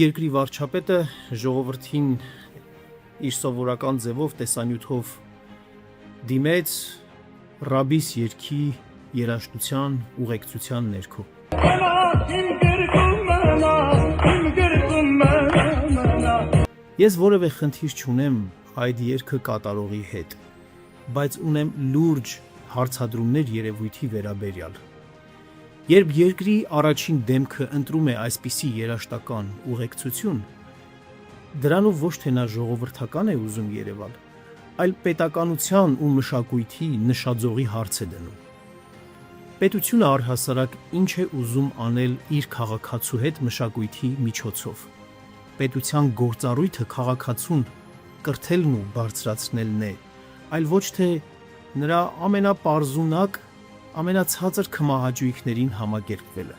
Երկրի վարչապետը ժողովրդին իր սովորական ձևով տեսանյութով դիմեց ռաբիս երգի երաժշտության ուղեկցության ներքո։ Ես որևէ խնդիր չունեմ այդ երգը կատարողի հետ, բայց ունեմ լուրջ հարցադրումներ երևույթի վերաբերյալ։ Երբ երկրի առաջին դեմքը ընտրում է այսպիսի երաժշտական ուղեկցություն, դրանով ոչ թե նա ժողովրդական է ուզում երևալ, այլ պետականության ու մշակույթի նշաձողի հարց է դնում։ Պետությունը առհասարակ ինչ է ուզում անել իր քաղաքացու հետ մշակույթի միջոցով։ Պետության գործառույթը քաղաքացուն կրթելն ու բարձրացնելն է, այլ ոչ թե նրա ամենապարզունակ, ամենացածր քմահաճույքներին համակերպվելը։